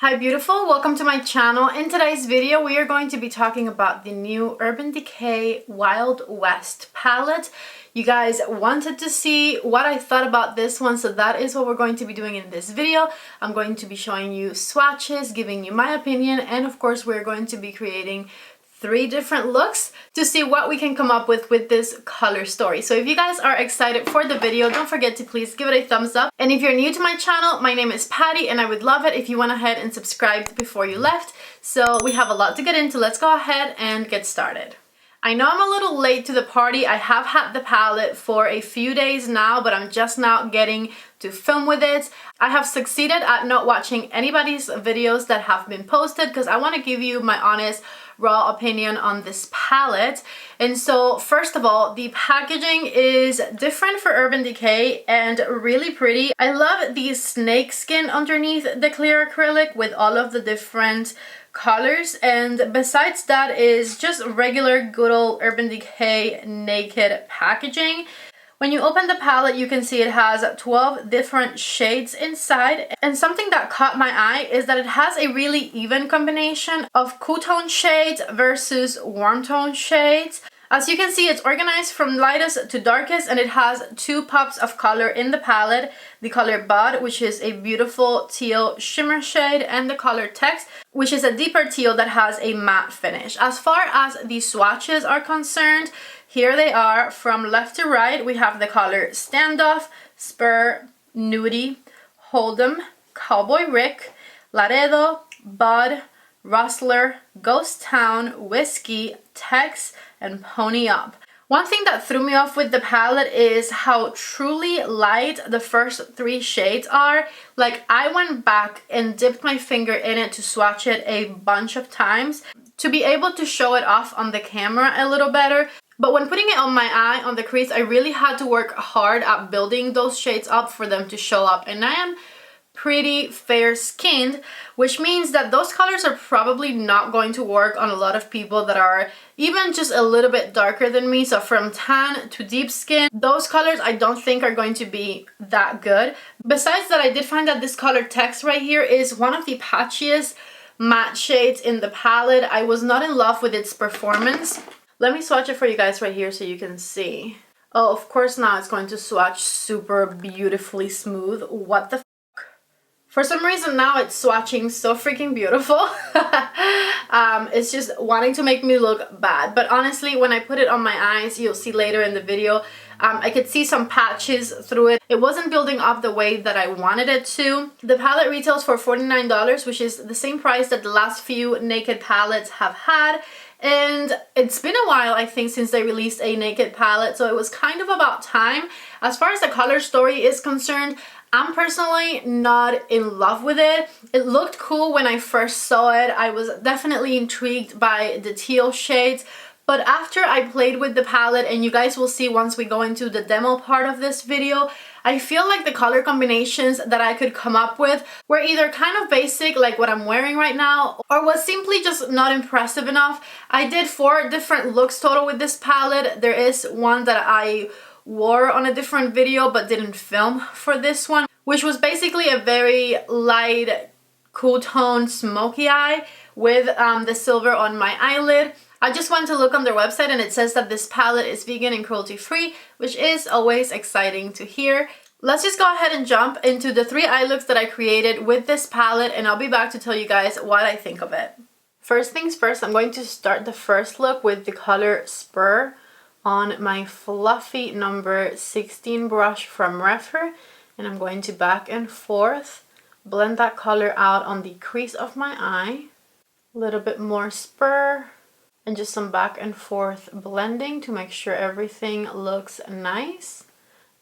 Hi beautiful, welcome to my channel. In today's video we are going to be talking about the new Urban Decay Wild West palette. You guys wanted to see what I thought about this one, so that is what we're going to be doing in this video. I'm going to be showing you swatches, giving you my opinion, and of course we're going to be creating 3 different looks to see what we can come up with this color story. So if you guys are excited for the video, don't forget to please give it a thumbs up. And if you're new to my channel, my name is Patty and I would love it if you went ahead and subscribed before you left. So we have a lot to get into. Let's go ahead and get started. I know I'm a little late to the party. I have had the palette for a few days now, but I'm just now getting to film with it. I have succeeded at not watching anybody's videos that have been posted because I want to give you my honest raw opinion on this palette. And so first of all, the packaging is different for Urban Decay and really pretty. I love the snake skin underneath the clear acrylic with all of the different colors, and besides that is just regular good old Urban Decay naked packaging. When you open the palette, you can see it has 12 different shades inside, and something that caught my eye is that it has a really even combination of cool tone shades versus warm tone shades. As you can see, it's organized from lightest to darkest, and it has 2 pops of color in the palette. The color Bud, which is a beautiful teal shimmer shade, and the color Text, which is a deeper teal that has a matte finish. As far as the swatches are concerned, here they are from left to right. We have the color Standoff, Spur, Nudie, Hold'em, Cowboy Rick, Laredo, Bud, Rustler, Ghost Town, Whiskey, Tex, and Pony Up. One thing that threw me off with the palette is how truly light the first 3 shades are. Like, I went back and dipped my finger in it to swatch it a bunch of times to be able to show it off on the camera a little better. But when putting it on my eye, on the crease, I really had to work hard at building those shades up for them to show up. And I am pretty fair skinned, which means that those colors are probably not going to work on a lot of people that are even just a little bit darker than me. So from tan to deep skin, those colors I don't think are going to be that good. Besides that, I did find that this color Text right here is one of the patchiest matte shades in the palette. I was not in love with its performance. Let me swatch it for you guys right here so you can see. Oh, of course now it's going to swatch super beautifully smooth. What the f***? For some reason now it's swatching so freaking beautiful. It's just wanting to make me look bad. But honestly, when I put it on my eyes, you'll see later in the video, I could see some patches through it. It wasn't building up the way that I wanted it to. The palette retails for $49, which is the same price that the last few naked palettes have had. And it's been a while, I think, since they released a naked palette, so it was kind of about time. As far as the color story is concerned, I'm personally not in love with it. It looked cool when I first saw it. I was definitely intrigued by the teal shades. But after I played with the palette, and you guys will see once we go into the demo part of this video, I feel like the color combinations that I could come up with were either kind of basic, like what I'm wearing right now, or was simply just not impressive enough. I did 4 different looks total with this palette. There is one that I wore on a different video but didn't film for this one, which was basically a very light, cool tone smoky eye with the silver on my eyelid. I just went to look on their website and it says that this palette is vegan and cruelty free, which is always exciting to hear. Let's just go ahead and jump into the 3 eye looks that I created with this palette, and I'll be back to tell you guys what I think of it. First things first, I'm going to start the first look with the color Spur on my fluffy number 16 brush from REPHR, and I'm going to back and forth blend that color out on the crease of my eye. A little bit more Spur, and just some back and forth blending to make sure everything looks nice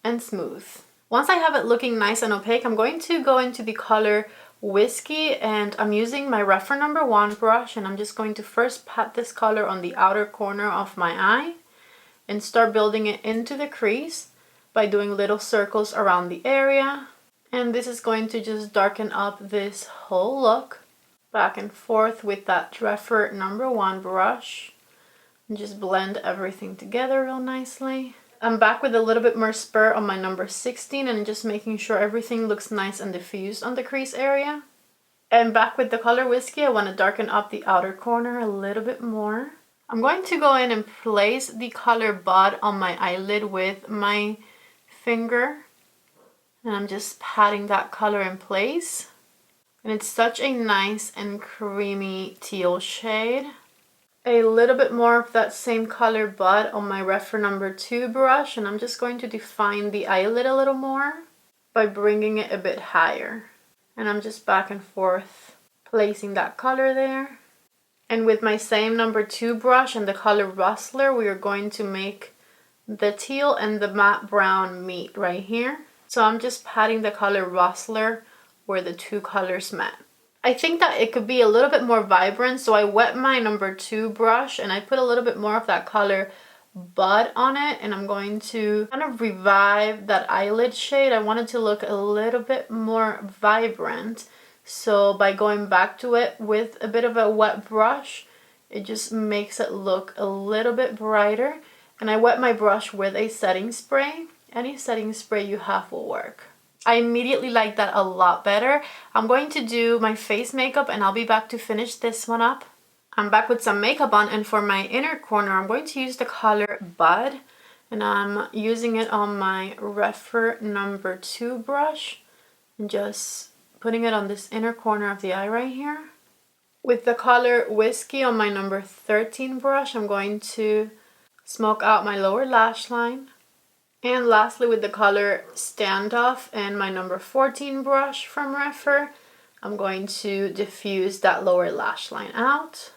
and smooth. Once I have it looking nice and opaque, I'm going to go into the color Whiskey, and I'm using my REPHR number 1 brush, and I'm just going to first pat this color on the outer corner of my eye and start building it into the crease by doing little circles around the area. And this is going to just darken up this whole look. Back and forth with that REPHR number 1 brush and just blend everything together real nicely. I'm back with a little bit more Spur on my number 16 and just making sure everything looks nice and diffused on the crease area. And back with the color Whiskey, I want to darken up the outer corner a little bit more. I'm going to go in and place the color Bud on my eyelid with my finger. And I'm just patting that color in place. And it's such a nice and creamy teal shade. A little bit more of that same color Bud on my REPHR number 2 brush. And I'm just going to define the eyelid a little more by bringing it a bit higher. And I'm just back and forth placing that color there. And with my same number 2 brush and the color Rustler, we are going to make the teal and the matte brown meet right here. So I'm just patting the color Rustler where the two colors met. I think that it could be a little bit more vibrant, so I wet my number 2 brush and I put a little bit more of that color Bud on it, and I'm going to kind of revive that eyelid shade. I want it to look a little bit more vibrant, so by going back to it with a bit of a wet brush, it just makes it look a little bit brighter. And I wet my brush with a setting spray. Any setting spray you have will work. I immediately like that a lot better. I'm going to do my face makeup and I'll be back to finish this one up. I'm back with some makeup on, and for my inner corner, I'm going to use the color Bud. And I'm using it on my REPHR number 2 brush. And just putting it on this inner corner of the eye right here. With the color Whiskey on my number 13 brush, I'm going to smoke out my lower lash line. And lastly, with the color Standoff and my number 14 brush from REPHR, I'm going to diffuse that lower lash line out.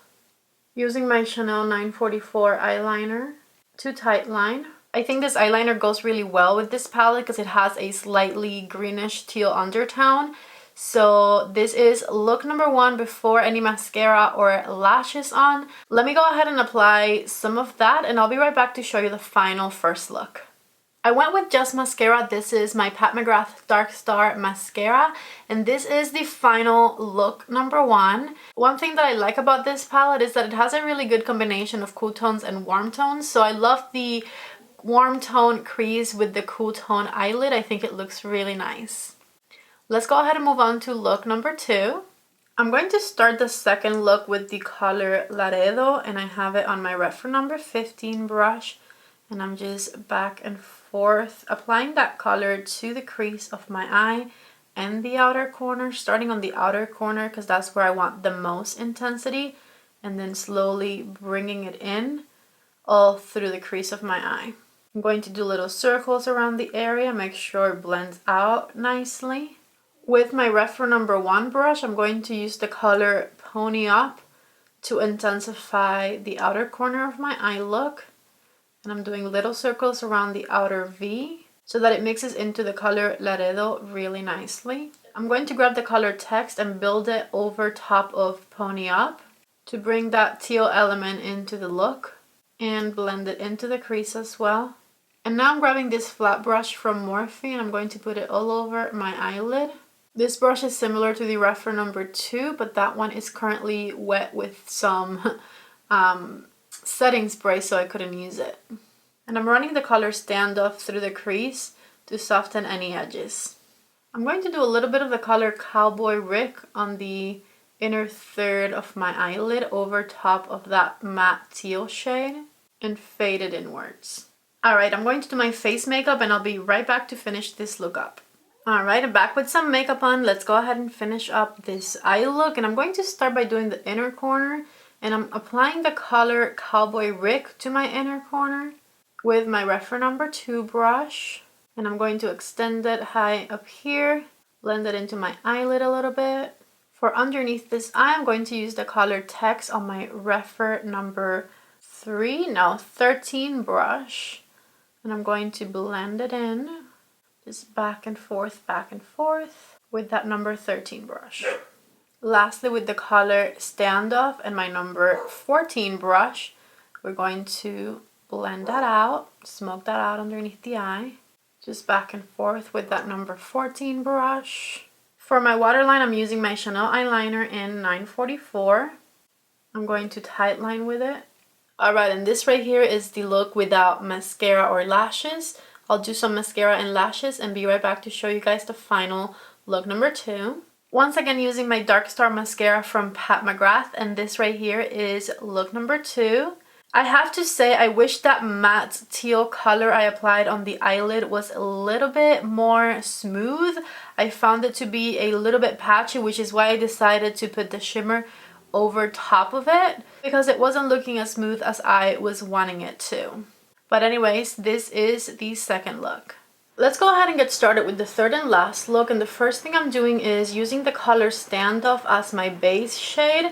Using my Chanel 944 eyeliner to tightline. I think this eyeliner goes really well with this palette because it has a slightly greenish teal undertone. So this is look number 1 before any mascara or lashes on. Let me go ahead and apply some of that and I'll be right back to show you the final first look. I went with just mascara. This is my Pat McGrath Dark Star Mascara, and this is the final look number 1. One thing that I like about this palette is that it has a really good combination of cool tones and warm tones. So I love the warm tone crease with the cool tone eyelid. I think it looks really nice. Let's go ahead and move on to look number 2. I'm going to start the second look with the color Laredo, and I have it on my REPHR number 15 brush. And I'm just back and forth applying that color to the crease of my eye and the outer corner, starting on the outer corner because that's where I want the most intensity, and then slowly bringing it in all through the crease of my eye. I'm going to do little circles around the area, make sure it blends out nicely. With my REPHR number 1 brush, I'm going to use the color Pony Up to intensify the outer corner of my eye look. And I'm doing little circles around the outer V so that it mixes into the color Laredo really nicely. I'm going to grab the color Text and build it over top of Pony Up to bring that teal element into the look and blend it into the crease as well. And now I'm grabbing this flat brush from Morphe and I'm going to put it all over my eyelid. This brush is similar to the REPHR number 2, but that one is currently wet with some setting spray, so I couldn't use it. And I'm running the color Standoff through the crease to soften any edges. I'm going to do a little bit of the color Cowboy Rick on the inner third of my eyelid over top of that matte teal shade and fade it inwards. Alright, I'm going to do my face makeup and I'll be right back to finish this look up. Alright, I'm back with some makeup on. Let's go ahead and finish up this eye look, and I'm going to start by doing the inner corner. And I'm applying the color Cowboy Rick to my inner corner with my REPHR number 2 brush. And I'm going to extend it high up here, blend it into my eyelid a little bit. For underneath this eye, I'm going to use the color Text on my REPHR number 13 brush. And I'm going to blend it in, just back and forth with that number 13 brush. Lastly, with the color Standoff and my number 14 brush, we're going to blend that out, smoke that out underneath the eye. Just back and forth with that number 14 brush. For my waterline, I'm using my Chanel eyeliner in 944. I'm going to tightline with it. Alright, and this right here is the look without mascara or lashes. I'll do some mascara and lashes and be right back to show you guys the final look number 2. Once again, using my Dark Star mascara from Pat McGrath, and this right here is look number 2. I have to say, I wish that matte teal color I applied on the eyelid was a little bit more smooth. I found it to be a little bit patchy, which is why I decided to put the shimmer over top of it, because it wasn't looking as smooth as I was wanting it to. But anyways, this is the second look. Let's go ahead and get started with the third and last look, and the first thing I'm doing is using the color Standoff as my base shade,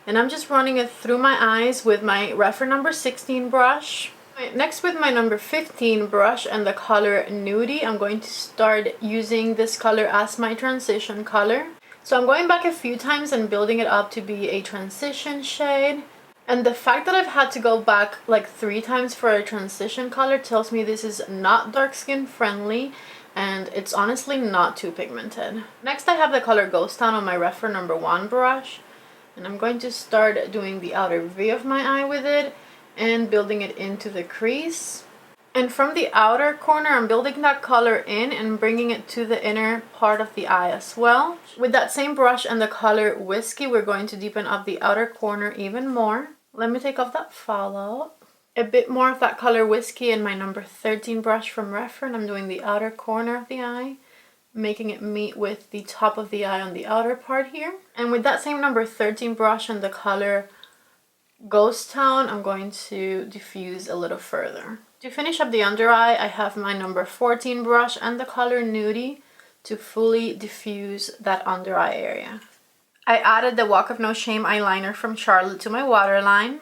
and I'm just running it through my eyes with my REPHR number 16 brush. Next, with my number 15 brush and the color Nudie, I'm going to start using this color as my transition color. So I'm going back a few times and building it up to be a transition shade. And the fact that I've had to go back like 3 times for a transition color tells me this is not dark skin friendly, and it's honestly not too pigmented. Next, I have the color Ghost Town on my REPHR number 1 brush, and I'm going to start doing the outer V of my eye with it and building it into the crease. And from the outer corner, I'm building that color in and bringing it to the inner part of the eye as well. With that same brush and the color Whiskey, we're going to deepen up the outer corner even more. Let me take off that fallout. A bit more of that color Whiskey in my number 13 brush from REPHR, and I'm doing the outer corner of the eye, making it meet with the top of the eye on the outer part here. And with that same number 13 brush and the color Ghost Town, I'm going to diffuse a little further. To finish up the under eye, I have my number 14 brush and the color Nudie to fully diffuse that under eye area. I added the Walk of No Shame eyeliner from Charlotte to my waterline.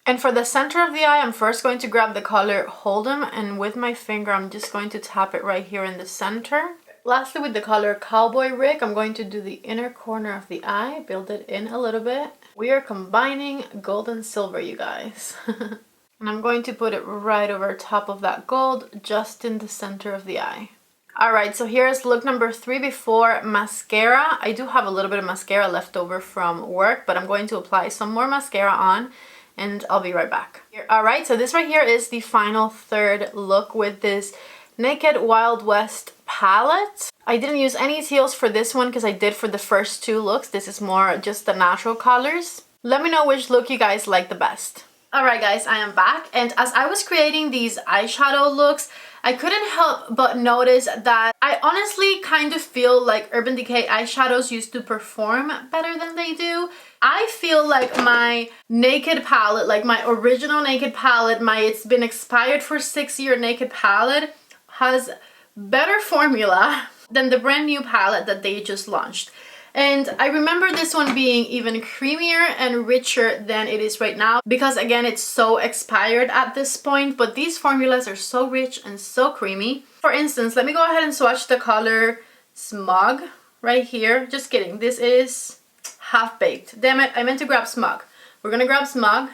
And for the center of the eye, I'm first going to grab the color Hold'em, and with my finger, I'm just going to tap it right here in the center. Lastly, with the color Cowboy Rick, I'm going to do the inner corner of the eye, build it in a little bit. We are combining gold and silver, you guys. And I'm going to put it right over top of that gold, just in the center of the eye. Alright, so here's look number 3 before mascara. I do have a little bit of mascara left over from work, but I'm going to apply some more mascara on, and I'll be right back. Alright, so this right here is the final third look with this Naked Wild West palette. I didn't use any teals for this one because I did for the first 2 looks. This is more just the natural colors. Let me know which look you guys like the best. Alright guys, I am back, and as I was creating these eyeshadow looks, I couldn't help but notice that I honestly kind of feel like Urban Decay eyeshadows used to perform better than they do. I feel like my Naked palette, like my original Naked palette, my it's been expired for 6-year Naked palette, has better formula than the brand new palette that they just launched. And I remember this one being even creamier and richer than it is right now, because again, it's so expired at this point, but these formulas are so rich and so creamy. For instance, let me go ahead and swatch the color Smug right here. Just kidding, this is Half Baked. Damn it, I meant to grab Smug. We're gonna grab Smug.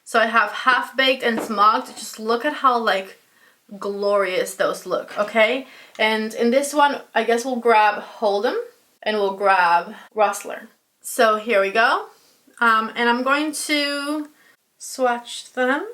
So I have Half Baked and Smug. Just look at how like glorious those look, okay? And in this one, I guess we'll grab Hold'em. And we'll grab Rustler. So here we go. And I'm going to swatch them.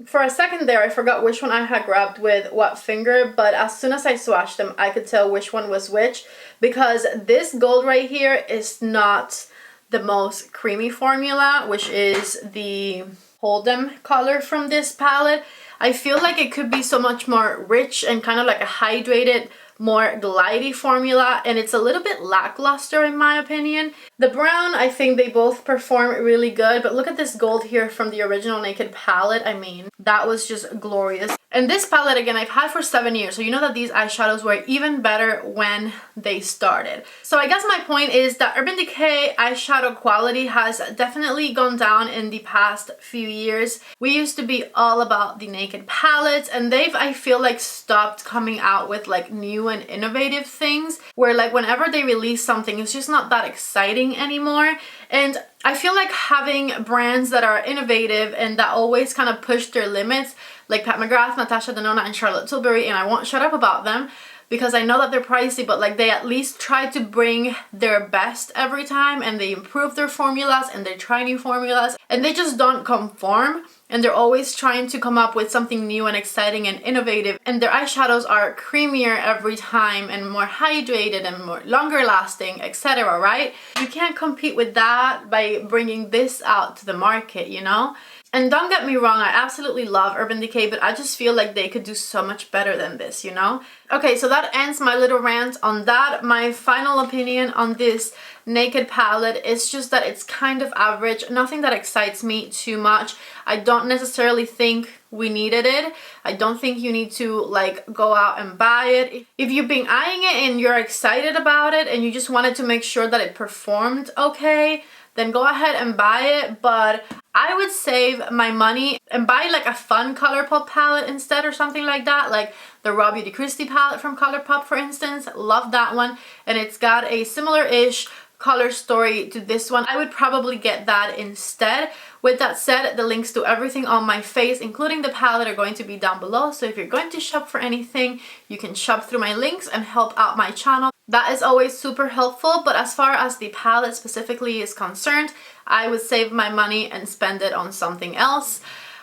For a second there, I forgot which one I had grabbed with what finger, but as soon as I swatched them, I could tell which one was which, because this gold right here is not the most creamy formula, which is the Hold'em color from this palette. I feel like it could be so much more rich and kind of like a hydrated, more glidey formula, and it's a little bit lackluster in my opinion. The brown, I think they both perform really good, but look at this gold here from the original Naked palette. I mean, that was just glorious. And this palette, again, I've had for 7 years, so you know that these eyeshadows were even better when they started. So I guess my point is that Urban Decay eyeshadow quality has definitely gone down in the past few years. We used to be all about the Naked palettes, and they've, I feel like, stopped coming out with like new and innovative things, where like whenever they release something, it's just not that exciting anymore. And I feel like having brands that are innovative and that always kind of push their limits, like Pat McGrath, Natasha Denona, and Charlotte Tilbury, and I won't shut up about them because I know that they're pricey, but like they at least try to bring their best every time, and they improve their formulas and they try new formulas, and they just don't conform. and they're always trying to come up with something new and exciting and innovative, and their eyeshadows are creamier every time and more hydrated and more longer lasting, etc., right? You can't compete with that by bringing this out to the market, you know? And don't get me wrong, I absolutely love Urban Decay, but I just feel like they could do so much better than this, you know? Okay, so that ends my little rant on that. My final opinion on this Naked palette is just that it's kind of average, nothing that excites me too much. I don't necessarily think we needed it. I don't think you need to like go out and buy it. If you've been eyeing it and you're excited about it and you just wanted to make sure that it performed okay, then go ahead and buy it, but I would save my money and buy like a fun ColourPop palette instead or something like that, like the Raw Beauty Kristi palette from ColourPop, for instance. Love that one, and it's got a similar-ish color story to this one. I would probably get that instead. With that said, the links to everything on my face, including the palette, are going to be down below, so if you're going to shop for anything, you can shop through my links and help out my channel. That is always super helpful, but as far as the palette specifically is concerned, I would save my money and spend it on something else.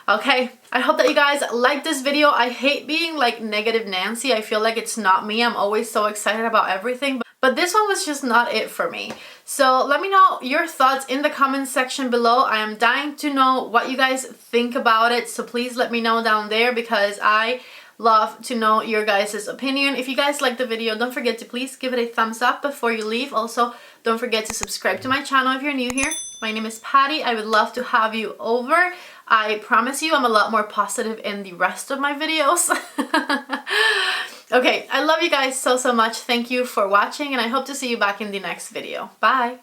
Okay, I hope that you guys like this video. I hate being like negative Nancy. I feel like it's not me. I'm always so excited about everything, but this one was just not it for me. So let me know your thoughts in the comment section below. I am dying to know what you guys think about it, so please let me know down there because I love to know your guys' opinion. If you guys like the video, don't forget to please give it a thumbs up before you leave. Also, don't forget to subscribe to my channel if you're new here. My name is Patty. I would love to have you over. I promise you I'm a lot more positive in the rest of my videos. Okay, I love you guys so much. Thank you for watching, and I hope to see you back in the next video. Bye!